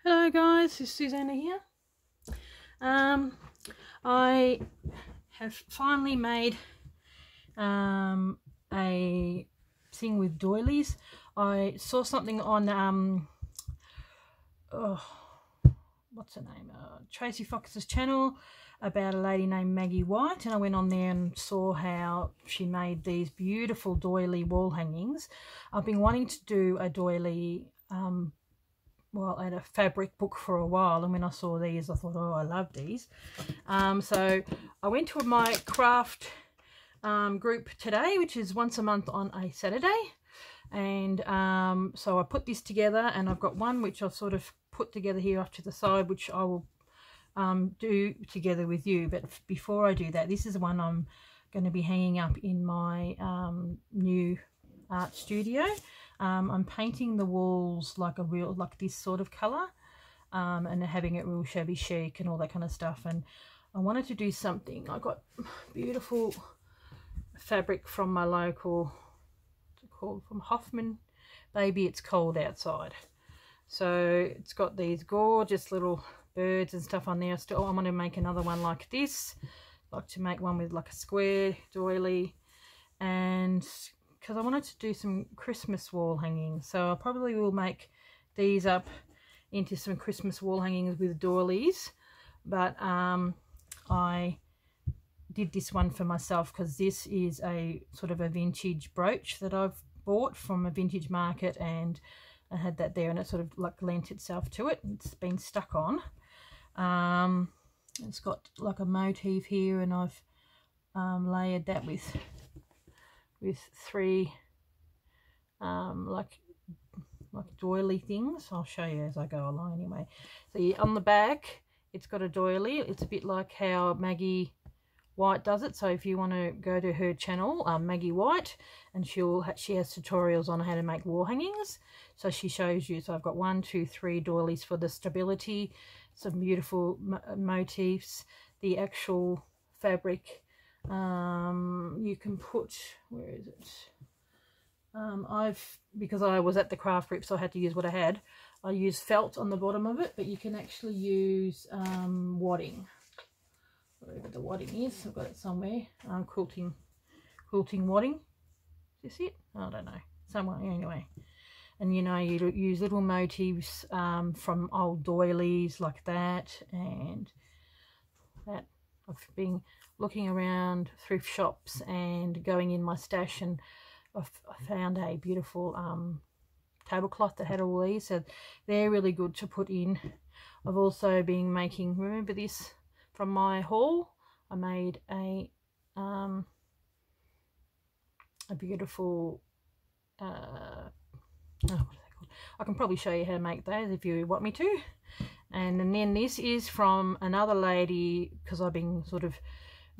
Hello guys, it's Susanna here. I have finally made a thing with doilies. I saw something on what's her name? Tracy Fox's channel about a lady named Maggie White, and I went on there and saw how she made these beautiful doily wall hangings. I've been wanting to do a doily well, at a fabric book for a while, and when I saw these I thought, oh, I love these. So I went to my craft group today, which is once a month on a Saturday, and so I put this together, and I've got one which I've sort of put together here off to the side, which I will do together with you. But before I do that, this is one I'm going to be hanging up in my new art studio. I'm painting the walls like this sort of colour, and having it real shabby chic and all that kind of stuff. And I wanted to do something. I got beautiful fabric from my local, what's it called, from Hoffman. Baby, it's cold outside. So it's got these gorgeous little birds and stuff on there. Still, I want to make another one like this. I'd like to make one with like a square doily, and because I wanted to do some Christmas wall hangings, so I probably will make these up into some Christmas wall hangings with doilies. But I did this one for myself because this is a sort of a vintage brooch that I've bought from a vintage market, and I had that there, and it sort of like lent itself to it. It's been stuck on. It's got like a motif here, and I've layered that with three like doily things. I'll show you as I go along anyway. So on the back it's got a doily. It's a bit like how Maggie White does it. So if you want to go to her channel, Maggie White, and she has tutorials on how to make wall hangings. So she shows you. So I've got 1, 2, 3 doilies for the stability, some beautiful motifs, the actual fabric. You can put, where is it? Because I was at the craft group, so I had to use what I had. I used felt on the bottom of it, but you can actually use wadding, wherever the wadding is. I've got it somewhere. Quilting wadding. Is this it? I don't know. Somewhere anyway. And you know, you use little motifs from old doilies like that, and that. I've been looking around thrift shops and going in my stash, and I found a beautiful tablecloth that had all these, so they're really good to put in. I've also been making, remember this from my haul, I made a beautiful what are they called? I can probably show you how to make those if you want me to. And then this is from another lady, because I've been sort of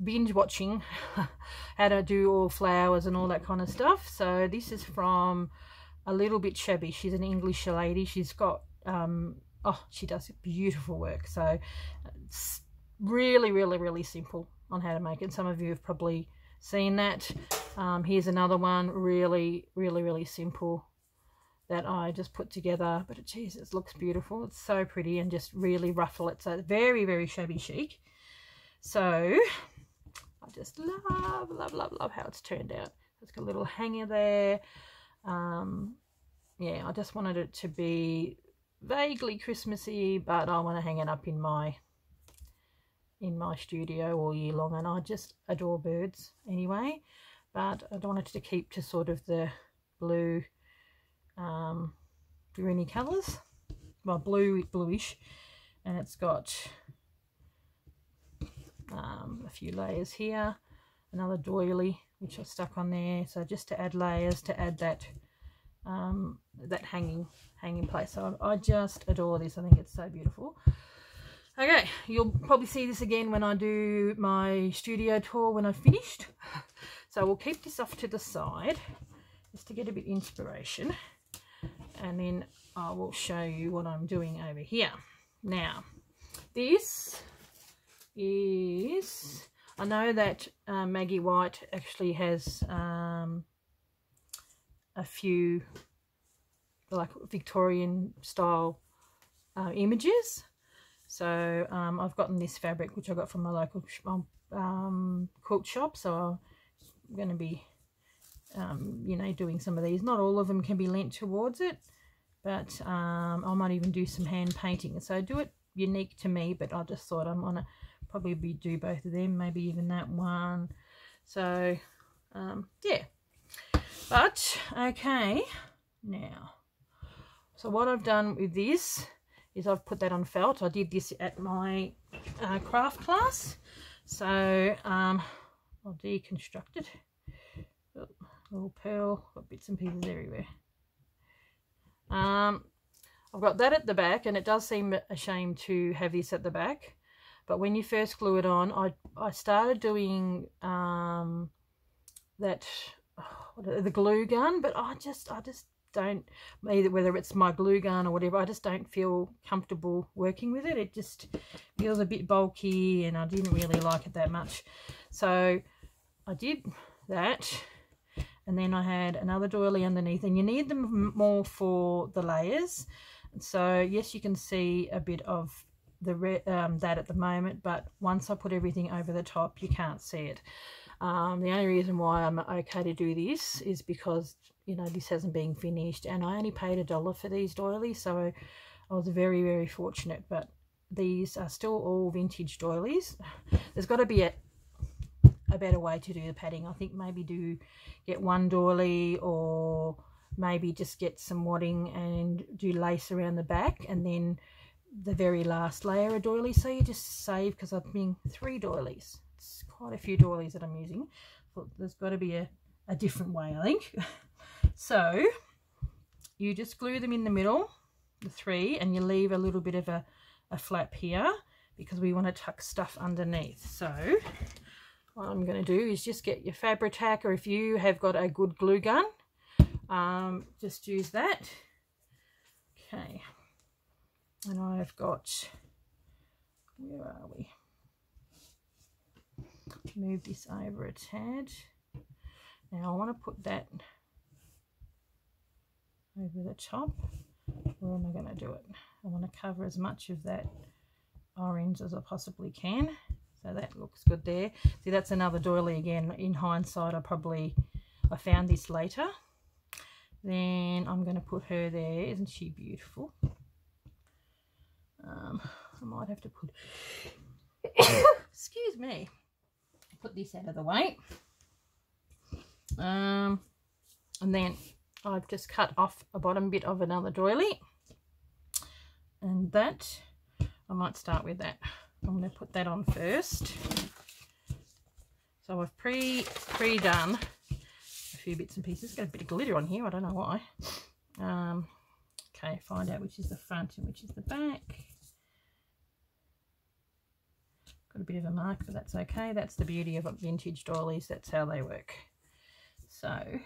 binge watching how to do all flowers and all that kind of stuff. So this is from A Little Bit Shabby. She's an English lady. She's got oh, she does beautiful work. So it's really simple on how to make it. Some of you have probably seen that. Here's another one, really simple, that I just put together, but geez, it looks beautiful. It's so pretty, and just really ruffle it. So it's very shabby chic. So I just love how it's turned out. It's got a little hanger there. Yeah, I just wanted it to be vaguely Christmassy, but I want to hang it up in my studio all year long, and I just adore birds anyway. But I wanted to keep to sort of the blue, greeny colours, well, bluish, and it's got a few layers here, another doily which I stuck on there, so just to add layers, to add that that hanging place. So I just adore this. I think it's so beautiful. Okay, you'll probably see this again when I do my studio tour when I've finished. So we'll keep this off to the side just to get a bit of inspiration, and then I will show you what I'm doing over here. Now, this is, I know that Maggie White actually has a few like Victorian style images. So I've gotten this fabric, which I got from my local quilt shop, so I'm going to be you know, doing some of these. Not all of them can be lent towards it, but I might even do some hand painting, so do it unique to me. But I just thought I'm gonna probably do both of them, maybe even that one. So yeah, but okay. Now, so what I've done with this is I've put that on felt. I did this at my craft class, so I'll deconstruct it. Oh, little pearl, got bits and pieces everywhere. I've got that at the back, and it does seem a shame to have this at the back, but when you first glue it on, I started doing the glue gun, but I just don't, either whether it's my glue gun or whatever, I just don't feel comfortable working with it. It just feels a bit bulky, and I didn't really like it that much. So I did that, and then I had another doily underneath, and you need them more for the layers. So yes, you can see a bit of the that at the moment, but once I put everything over the top, you can't see it. The only reason why I'm okay to do this is because, you know, this hasn't been finished, and I only paid $1 for these doilies, so I was very, very fortunate. But these are still all vintage doilies. There's got to be a better way to do the padding. I think maybe get one doily, or maybe just get some wadding and do lace around the back, and then the very last layer of doily. So you just save, because I'm doing 3 doilies. It's quite a few doilies that I'm using. But there's got to be a different way, I think. So you just glue them in the middle, the 3, and you leave a little bit of a flap here, because we want to tuck stuff underneath. So what I'm going to do is just get your Fabri-Tac, or if you have got a good glue gun, just use that. Okay, and I've got, where are we? Move this over a tad. Now I want to put that over the top. Where am I going to do it? I want to cover as much of that orange as I possibly can. So that looks good there. See, that's another doily again. In hindsight, I found this later. Then I'm going to put her there. Isn't she beautiful? I might have to put excuse me, put this out of the way. And then I've just cut off a bottom bit of another doily, and that I might start with that. I'm going to put that on first. So I've pre-done a few bits and pieces. Got a bit of glitter on here, I don't know why. Okay, find out which is the front and which is the back. Got a bit of a mark, but that's okay. That's the beauty of vintage doilies. That's how they work. So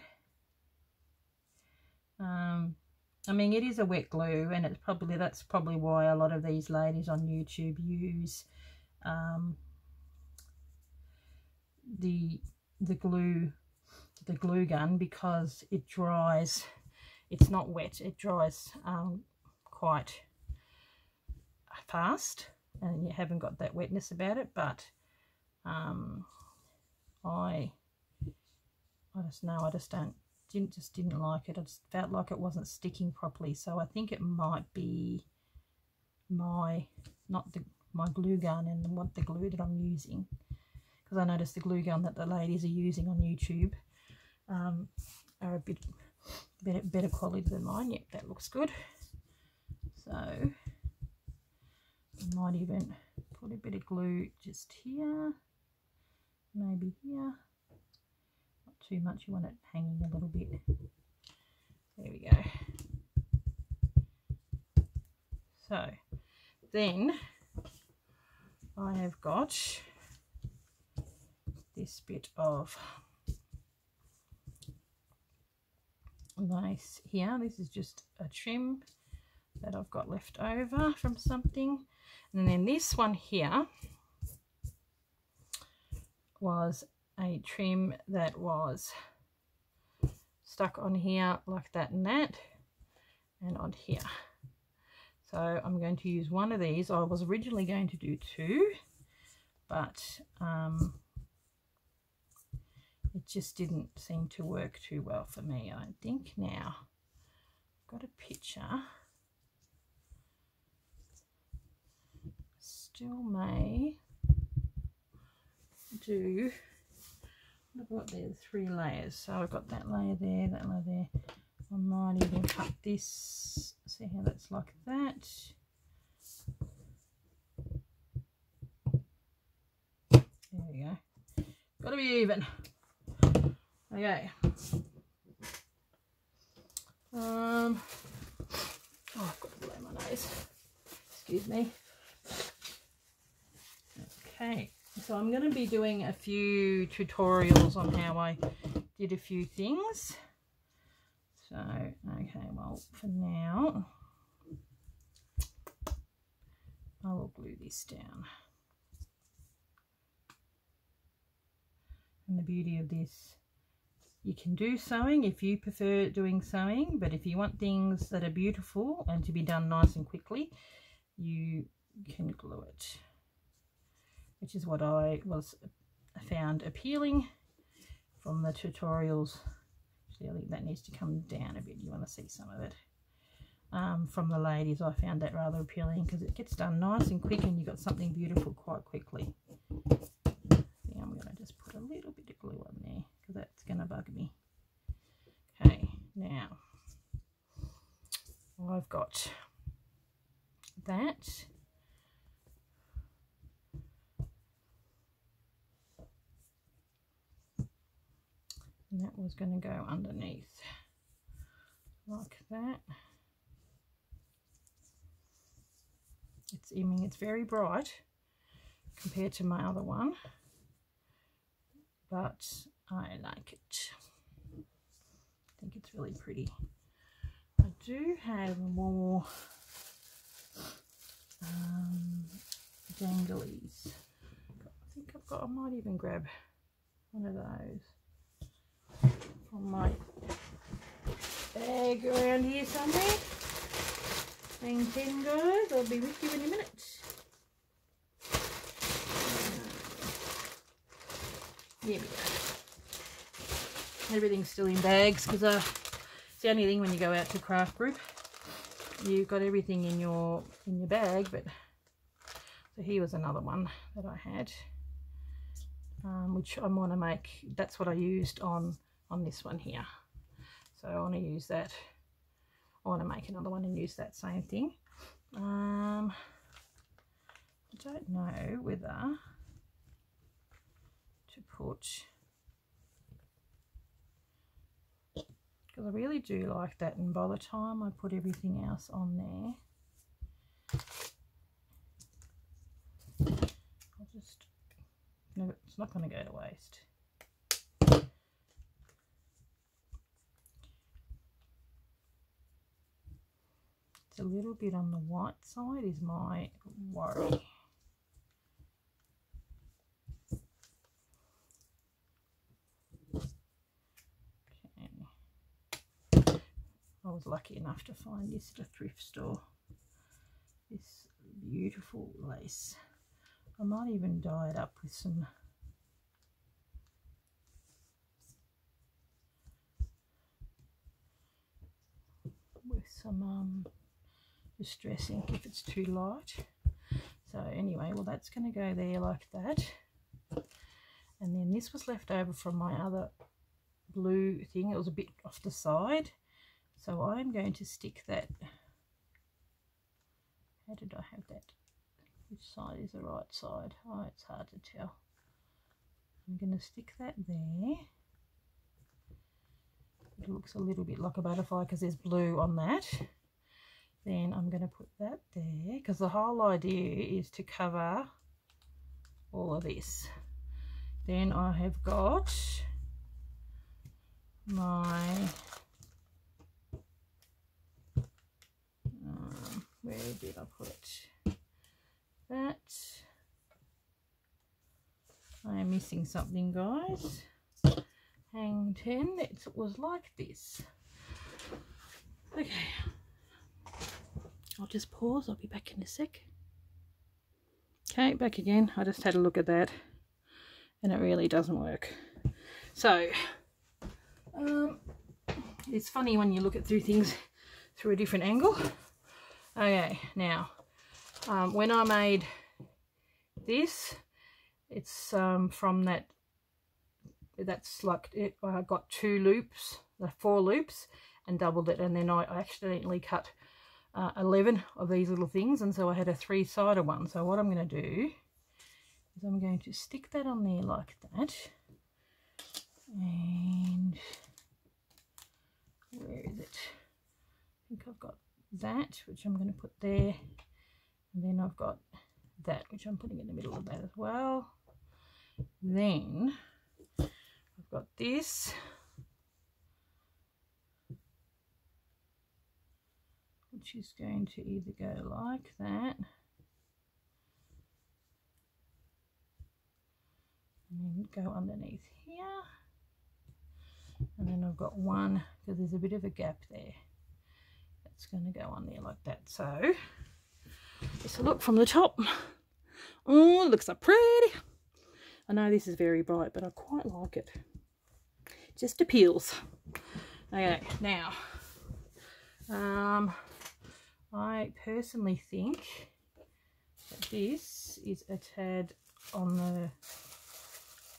I mean, it is a wet glue, and that's probably why a lot of these ladies on YouTube use the glue gun, because it dries. It's not wet, it dries quite fast, and you haven't got that wetness about it. But I just didn't like it. I just felt like it wasn't sticking properly. So I think it might be my glue gun and the glue that I'm using, because I noticed the glue gun that the ladies are using on YouTube are a bit better quality than mine. Yep, that looks good. So I might even put a bit of glue just here, maybe here. Not too much, you want it hanging a little bit. There we go. So then I have got this bit of lace here. This is just a trim that I've got left over from something, and then this one here was a trim that was stuck on here like that and that, and on here. So I'm going to use one of these. I was originally going to do two, but it just didn't seem to work too well for me, I think. Now, I've got a picture. Still may do, look what there's 3 layers. So I've got that layer there, that layer there. I might even cut this, see how that's like that. There we go. Gotta be even. Okay. Oh, I've got to blow my nose. Excuse me. Okay, so I'm going to be doing a few tutorials on how I did a few things. So, okay, well, for now, I will glue this down. And the beauty of this, you can do sewing if you prefer doing sewing, but if you want things that are beautiful and to be done nice and quickly, you can glue it, which is what I found appealing from the tutorials. Actually, I think that needs to come down a bit. You want to see some of it. From the ladies, I found that rather appealing because it gets done nice and quick and you've got something beautiful quite quickly. I'm going to just put a little bit of glue on there because that's going to bug me. Okay, now I've got that. And that was going to go underneath like that. I mean, it's very bright compared to my other one, but I like it. I think it's really pretty. I do have more danglies. I might even grab one of those from my bag around here somewhere. Hang 10 guys, I'll be with you in a minute. There we go. Everything's still in bags because it's the only thing when you go out to craft group. You've got everything in your bag, but so here was another one that I had, which I want to make. That's what I used on this one here. So I want to use that. I want to make another one and use that same thing. I don't know whether to put, because I really do like that, and by the time I put everything else on there, I'll just, no, it's not going to go to waste. It's a little bit on the white side is my worry. Okay. I was lucky enough to find this at a thrift store. This beautiful lace. I might even dye it up with some distress ink if it's too light. So anyway, well, that's going to go there like that. And then this was left over from my other blue thing. It was a bit off the side, so I'm going to stick that. How did I have that? Which side is the right side? Oh, it's hard to tell. I'm going to stick that there. It looks a little bit like a butterfly because there's blue on that. Then I'm going to put that there because the whole idea is to cover all of this. Then I have got my where did I put it? That. I am missing something, guys. Hang 10. It was like this. Okay. I'll just pause, I'll be back in a sec. Okay, back again. I just had a look at that and it really doesn't work. So it's funny when you look at through things through a different angle. Okay, now when I made this, it's from that's like it, I got 2 loops, 4 loops, and doubled it, and then I accidentally cut 11 of these little things, and so I had a 3-sided one. So what I'm going to do is I'm going to stick that on there like that, and where is it? I think I've got that, which I'm going to put there, and then I've got that, which I'm putting in the middle of that as well. Then I've got this, which is going to either go like that, and then go underneath here, and then I've got one, because there's a bit of a gap there, that's going to go on there like that. So just a look from the top. Oh, it looks so pretty. I know this is very bright, but I quite like it. It just appeals. Okay, now I personally think that this is a tad on the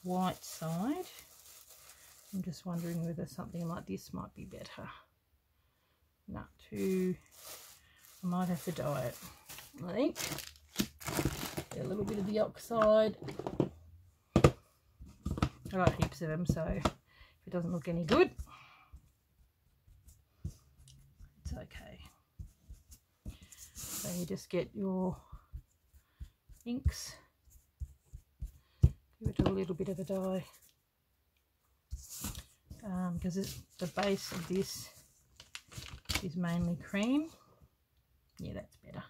white side. I'm just wondering whether something like this might be better. No, I might have to dye it, I think. Get a little bit of the oxide. I got heaps of them, so if it doesn't look any good, it's okay. So you just get your inks, give it a little bit of a dye, because the base of this is mainly cream. Yeah, that's better.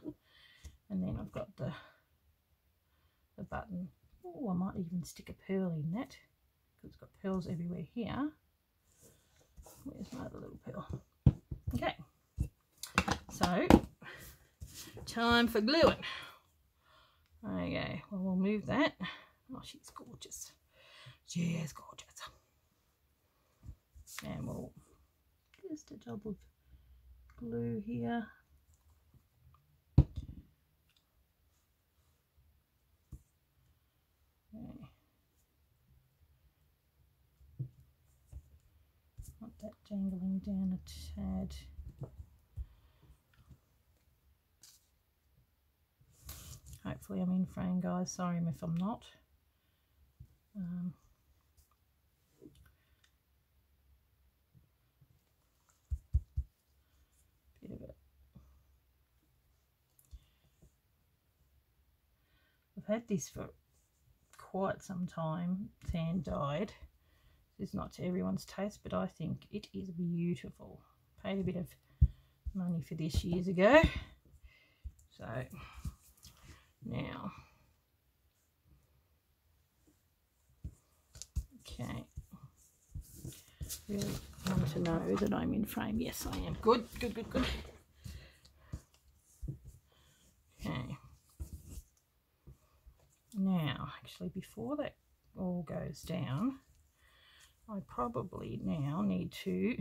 And then I've got the button. Oh, I might even stick a pearl in that, because it's got pearls everywhere here. Where's my other little pearl? Okay, so time for gluing. Okay, well, we'll move that. Oh, she's gorgeous. She is gorgeous. And we'll just a double glue here. Okay. Want that jangling down a tad. Hopefully I'm in frame, guys. Sorry if I'm not. Bit of it. I've had this for quite some time, sand dyed. It's not to everyone's taste, but I think it is beautiful. Paid a bit of money for this years ago. So now, okay, really want to know that I'm in frame. Yes, I am. Good, good, good, good. Okay. Now, actually, before that all goes down, I probably now need to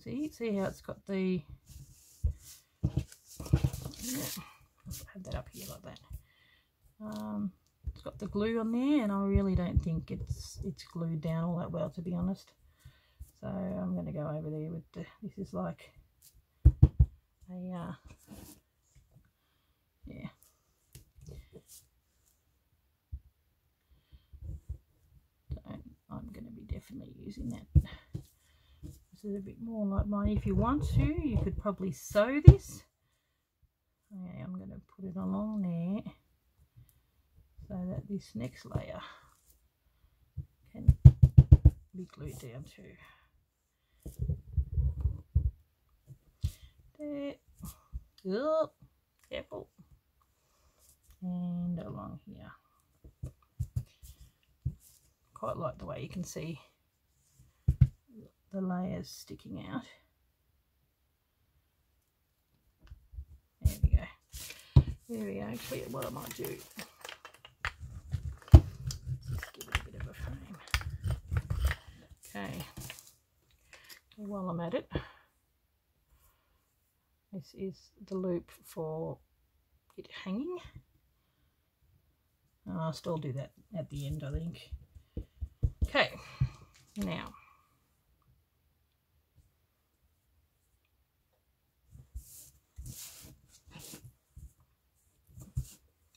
see how it's got the, yeah, I'll have that up here like that. It's got the glue on there, and I really don't think it's glued down all that well, to be honest. So I'm going to go over there with the, this is like a yeah, so I'm going to be definitely using that. This is a bit more like mine. If you want to, you could probably sew this. Okay, I'm going to put it along there so that this next layer can be glued down too. There. Oh, careful. And along here. Quite like the way you can see the layers sticking out. There we go. Actually, what I might do, just give it a bit of a frame. Okay. While I'm at it, this is the loop for it hanging. I'll still do that at the end, I think. Okay, now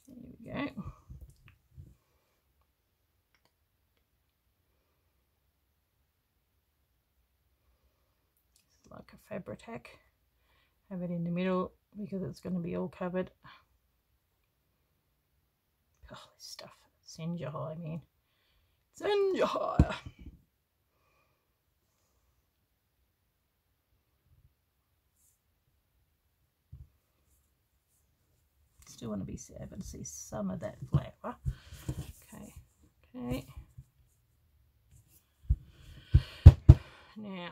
there we go. It's like a fabric tack. Have it in the middle because it's going to be all covered. Oh, this stuff sends you high, man. Send you higher. Still want to be able to see some of that flower. Okay, okay. Now,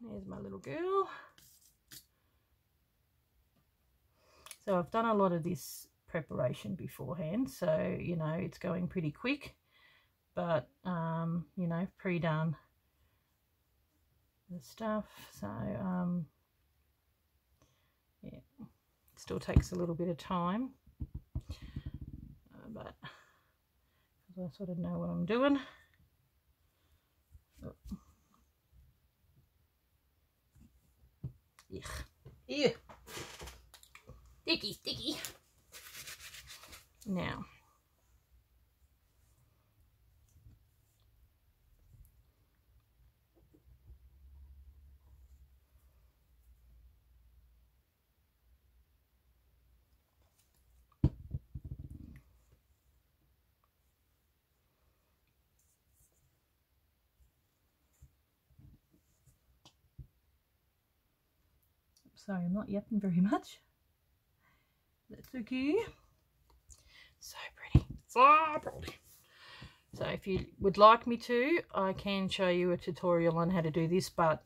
there's my little girl. So I've done a lot of this preparation beforehand, so you know it's going pretty quick, but you know, pre-done the stuff, so yeah, it still takes a little bit of time, but I sort of know what I'm doing. Oh. Yuck. Ew. Sticky, sticky. Now, sorry, I'm not yapping very much. That's okay. So pretty. So pretty. So if you would like me to, I can show you a tutorial on how to do this, but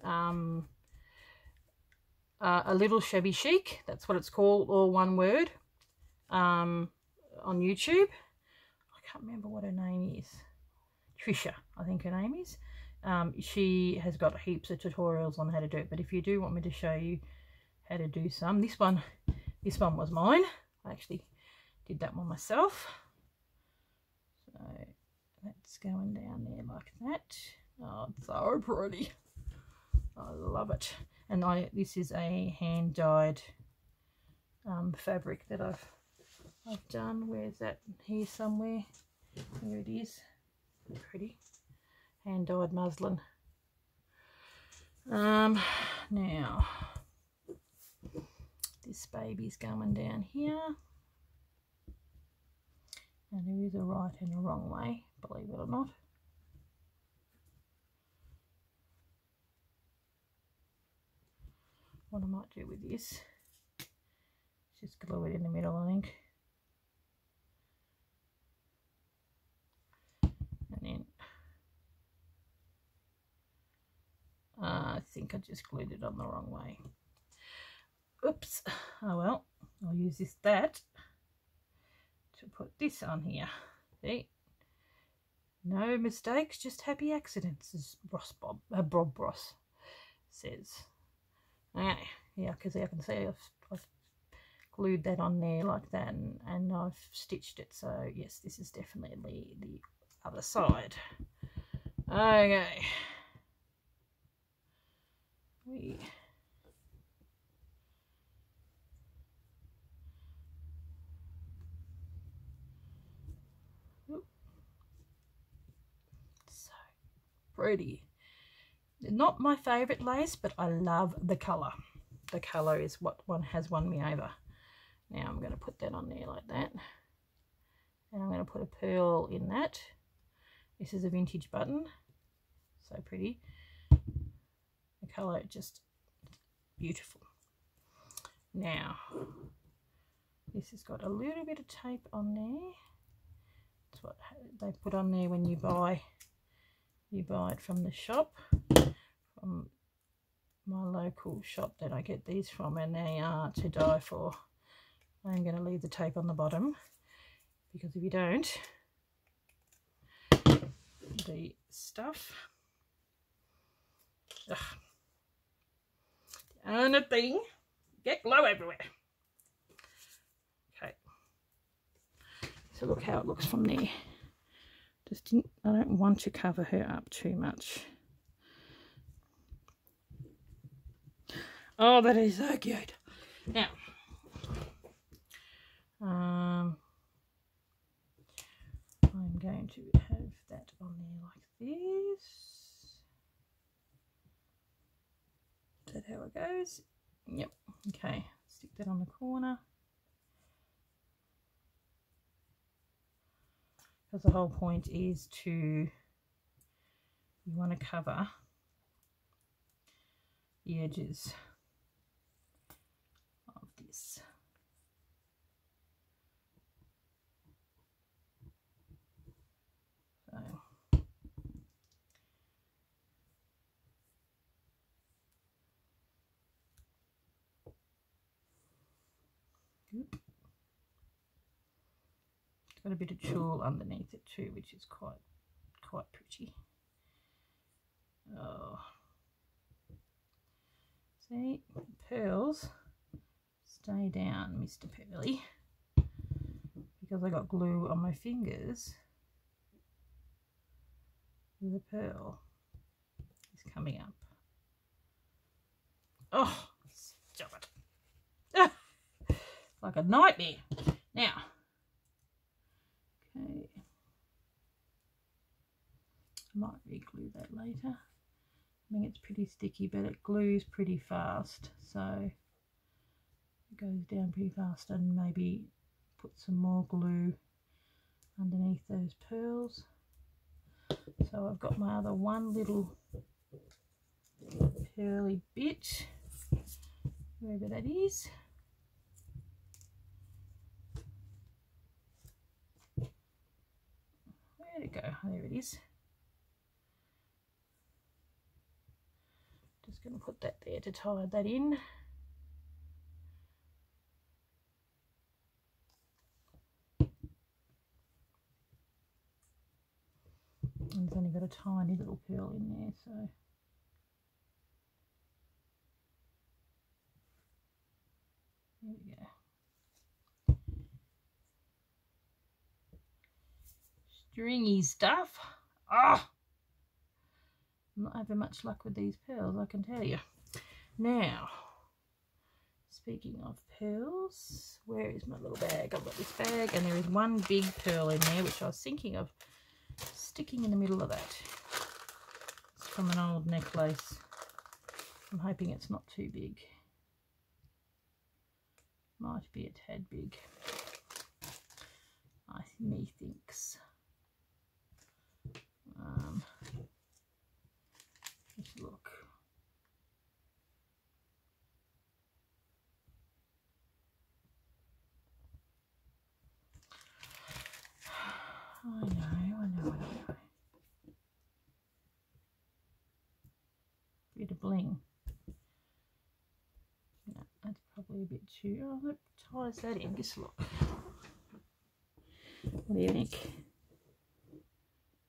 a little Shabby Chic, that's what it's called, all one word, on YouTube. I can't remember what her name is. Trisha, I think her name is. She has got heaps of tutorials on how to do it, but if you do want me to show you how to do some, this one was mine. I actually did that one myself. So that's going down there like that. Oh, it's so pretty. I love it. And this is a hand dyed fabric that I've done. Where's that? Here somewhere. There it is. Pretty. Hand dyed muslin. Now this baby's going down here, and there is a right and a wrong way, believe it or not. What I might do with this is just glue it in the middle, I think, and then I think I just glued it on the wrong way. Oops. Oh well, I'll use that to put this on here. See? No mistakes, just happy accidents, as Bob Ross says. Okay, yeah, because I can see I've glued that on there like that, and I've stitched it. So yes, this is definitely the other side. Okay. So pretty. Not my favourite lace, but I love the colour. The colour is what has won me over. Now I'm going to put that on there like that. And I'm going to put a pearl in that. This is a vintage button. So pretty. The colour just beautiful. Now, this has got a little bit of tape on there. That's what they put on there when you buy it from the shop, from my local shop that I get these from, and they are to die for. I'm going to leave the tape on the bottom, because if you don't, the stuff, and a thing, get glue everywhere. Okay, so look how it looks from there. I don't want to cover her up too much. Oh, that is so cute. Now, I'm going to have that on there like this. Is that how it goes? Yep. Okay, stick that on the corner. Because the whole point is you want to cover the edges of this. So good. Got a bit of tulle underneath it too, which is quite pretty. Oh, see, pearls stay down, Mr. Pearly, because I got glue on my fingers. The pearl is coming up. Oh, stop it! Ah, like a nightmare. Now. Okay, I might re-glue that later. I mean, it's pretty sticky, but it glues pretty fast, so it goes down pretty fast, and maybe put some more glue underneath those pearls. So I've got my other one little pearly bit, wherever that is. Where'd it go? There it is. Just going to put that there to tie that in. And it's only got a tiny little pearl in there, so there we go. Stringy stuff. Ah, I'm not having much luck with these pearls, I can tell you. Now, speaking of pearls, where is my little bag? I've got this bag, and there is one big pearl in there, which I was thinking of sticking in the middle of that. It's from an old necklace. I'm hoping it's not too big. Might be a tad big, methinks. Let's look. I know. Bit of bling. No, that's probably a bit too. Oh, look, ties that in. Just look. What do you think?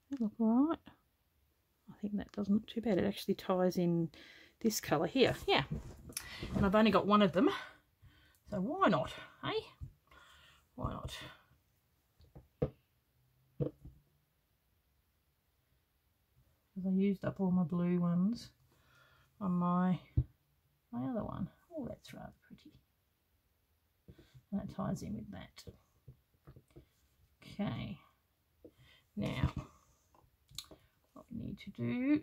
That look alright? I think that doesn't look too bad. It actually ties in this colour here. Yeah. And I've only got one of them. So why not? Eh? Why not? Because I used up all my blue ones on my other one. Oh, that's rather pretty. And that ties in with that. Okay. Now, what we need to do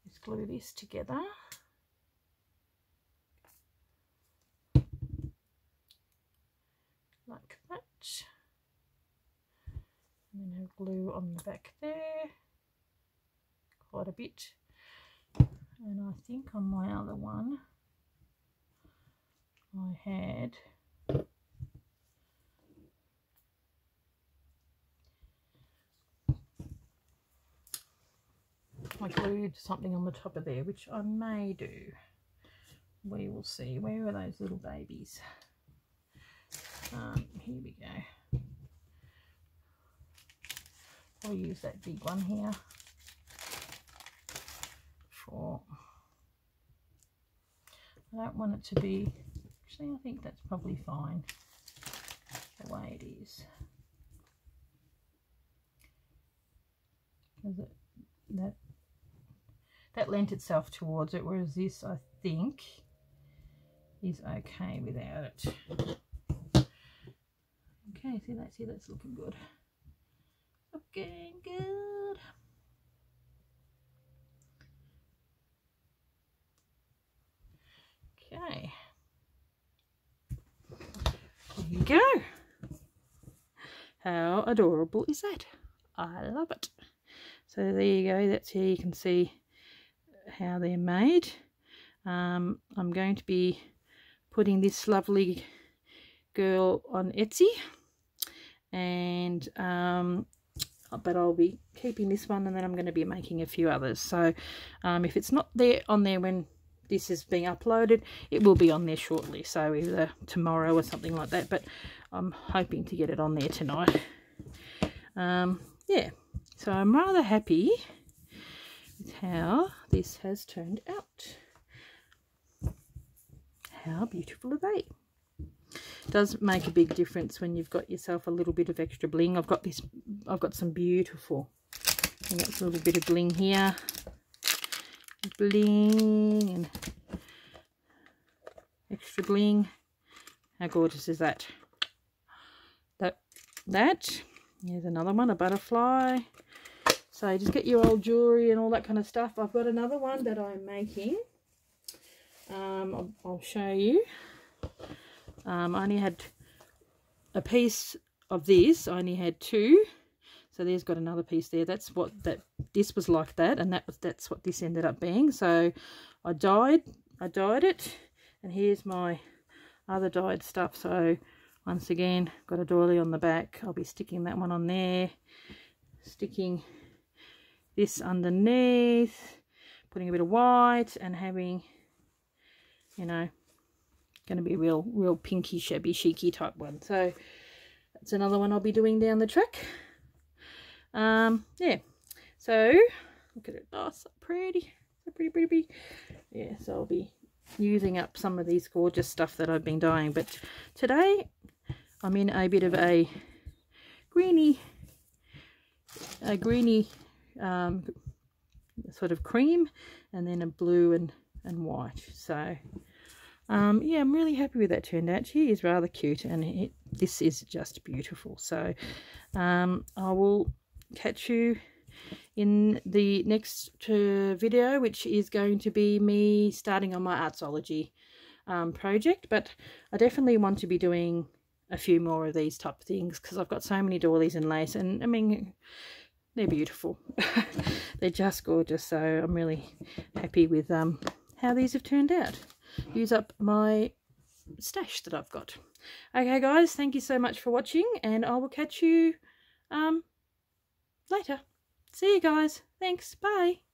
is glue this together. Like that. And then have glue on the back there. Quite a bit. And I think on my other one I had I glued something on the top of there, which I may do. We will see. Where are those little babies? here we go. I'll use that big one here for, I don't want it to be, actually I think that's probably fine the way it is. Because that lent itself towards it, whereas this I think is okay without it. Okay, see that's looking good. Looking good. Okay. There you go. How adorable is that? I love it. So there you go. That's how you can see how they're made. I'm going to be putting this lovely girl on Etsy, and but I'll be keeping this one, and then I'm going to be making a few others. So if it's not on there when this is being uploaded, it will be on there shortly, so either tomorrow or something like that, but I'm hoping to get it on there tonight. Yeah, so I'm rather happy with how this has turned out. How beautiful are they? It does make a big difference when you've got yourself a little bit of extra bling. I've got some beautiful, and that's a little bit of bling here, bling and extra bling. How gorgeous is that? That here's another one, a butterfly. So just get your old jewelry and all that kind of stuff. I've got another one that I'm making. I'll show you. I only had a piece of this. I only had two. So there's got another piece there. That's what this was like that, and that's what this ended up being. So I dyed it, and here's my other dyed stuff. So once again, got a doily on the back. I'll be sticking that one on there, sticking this underneath, putting a bit of white, and having, you know, going to be a real pinky, shabby, chicy type one. So that's another one I'll be doing down the track. Yeah, so look at it. Oh, so pretty, so pretty. Yeah, so I'll be using up some of these gorgeous stuff that I've been dyeing, but today I'm in a bit of a greeny sort of cream, and then a blue and white. So yeah, I'm really happy with that turned out. She is rather cute, and this is just beautiful. So I will catch you in the next video, which is going to be me starting on my Artsology project. But I definitely want to be doing a few more of these type of things, because I've got so many doilies and lace, and I mean, they're beautiful. They're just gorgeous. So I'm really happy with how these have turned out. Use up my stash that I've got. Okay guys, thank you so much for watching, and I will catch you later. See you guys. Thanks. Bye.